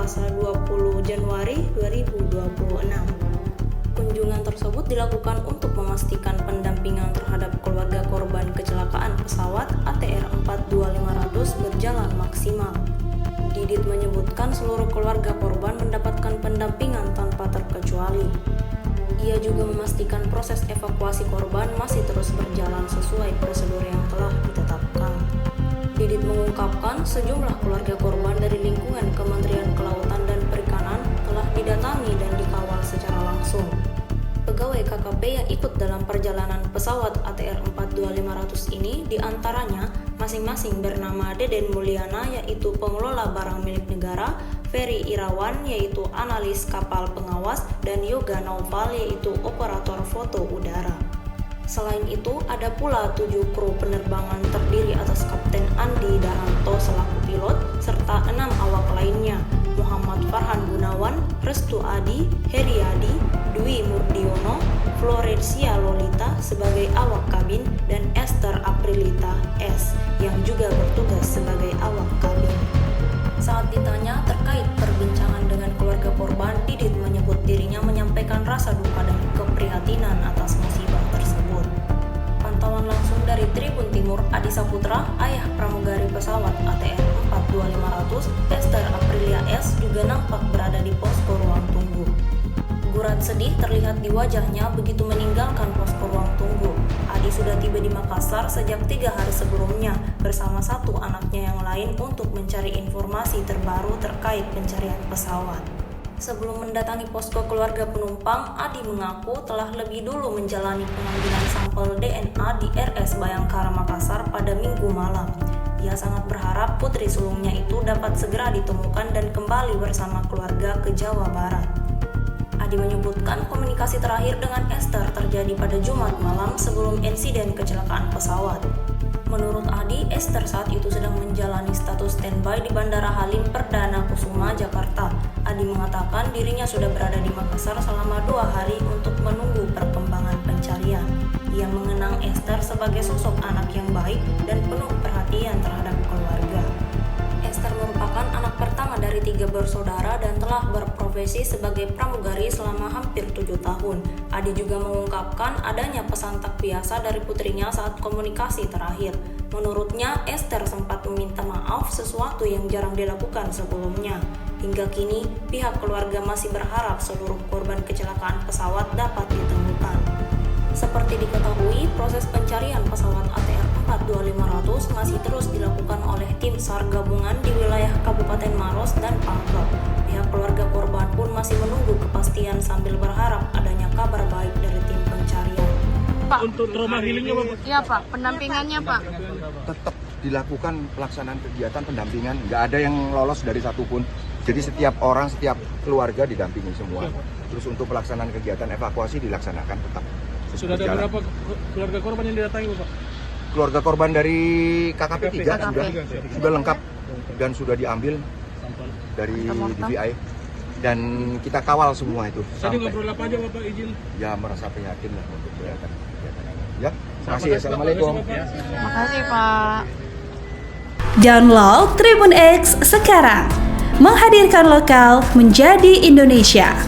Selasa 20 Januari 2026. Kunjungan tersebut dilakukan untuk memastikan pendampingan terhadap keluarga korban kecelakaan pesawat ATR 42500 berjalan maksimal. Didit menyebutkan seluruh keluarga korban mendapatkan pendampingan tanpa terkecuali. Ia juga memastikan proses evakuasi korban masih terus berjalan sesuai prosedur yang telah ditetapkan. Didit mengungkapkan sejumlah keluarga korban dari lingkungan Kementerian Kelautan dan Perikanan telah didatangi dan dikawal secara langsung. Pegawai KKP yang ikut dalam perjalanan pesawat ATR 42500 ini diantaranya masing-masing bernama Deden Mulyana yaitu pengelola barang milik negara, Ferry Irawan yaitu analis kapal pengawas, dan Yoga Naufal yaitu operator foto udara. Selain itu, ada pula 7 kru penerbangan terdiri atas Kapten Andi Daranto selaku pilot, serta 6 awak lainnya, Muhammad Farhan Gunawan, Restu Adi, Heriadi, Dwi Murdiono, Florencia Lolita sebagai awak kabin, dan Esther Aprilita S. yang juga bertugas sebagai awak kabin. Saat ditanya terkait perbincangan dengan keluarga korban, Didit menyebut dirinya menyampaikan rasa duka dan keprihatinan atas musibah tersebut. Pantauan langsung dari Tribun Timur, Adi Saputra, ayah pramugari pesawat ATR 42500, Esther Aprilia S. juga nampak berada di posko ruang tunggu. Gurat sedih terlihat di wajahnya begitu meninggalkan posko ruang tunggu. Adi sudah tiba di Makassar sejak 3 hari sebelumnya bersama 1 anaknya yang lain untuk mencari informasi terbaru terkait pencarian pesawat. Sebelum mendatangi posko keluarga penumpang, Adi mengaku telah lebih dulu menjalani pengambilan sampel DNA di RS Bayangkara Makassar pada Minggu malam. Ia sangat berharap putri sulungnya itu dapat segera ditemukan dan kembali bersama keluarga ke Jawa Barat. Adi menyebutkan komunikasi terakhir dengan Esther terjadi pada Jumat malam sebelum insiden kecelakaan pesawat. Menurut Adi, Esther saat itu sedang menjalani status standby di Bandara Halim Perdana Kusuma, Jakarta. Adi mengatakan dirinya sudah berada di Makassar selama 2 hari untuk menunggu perkembangan pencarian. Ia mengenang Esther sebagai sosok anak yang baik dan penuh perhatian terhadap keluarga. Esther merupakan anak pertama dari 3 bersaudara dan telah berprofesi sebagai pramugari selama hampir 7 tahun. Adi juga mengungkapkan adanya pesan tak biasa dari putrinya saat komunikasi terakhir. Menurutnya, Esther sempat meminta maaf sesuatu yang jarang dilakukan sebelumnya. Hingga kini, pihak keluarga masih berharap seluruh korban kecelakaan pesawat dapat ditemukan. Seperti diketahui, proses pencarian pesawat ATR 42500 masih terus dilakukan oleh tim SAR gabungan di wilayah Kabupaten Maros dan Pangkep. Pihak keluarga korban pun masih menunggu kepastian sambil berharap adanya kabar baik dari tim pencarian. Pak, untuk trauma healingnya Pak? Iya Pak, pendampingannya Pak. Tetap dilakukan pelaksanaan kegiatan pendampingan, nggak ada yang lolos dari satupun. Jadi setiap orang, setiap keluarga didampingi semua. Terus untuk pelaksanaan kegiatan evakuasi dilaksanakan tetap. Sudah ada berapa keluarga korban yang didatangi Pak? Keluarga korban dari KKP 3 sudah lengkap dan sudah diambil dari DVI dan kita kawal semua itu. Tadi ngobrol apa aja Bapak izin? Ya merasa prihatin lah untuk kegiatan ya. Terima kasih. Assalamualaikum. Makasih Pak. Download Tribun X sekarang, menghadirkan lokal menjadi Indonesia.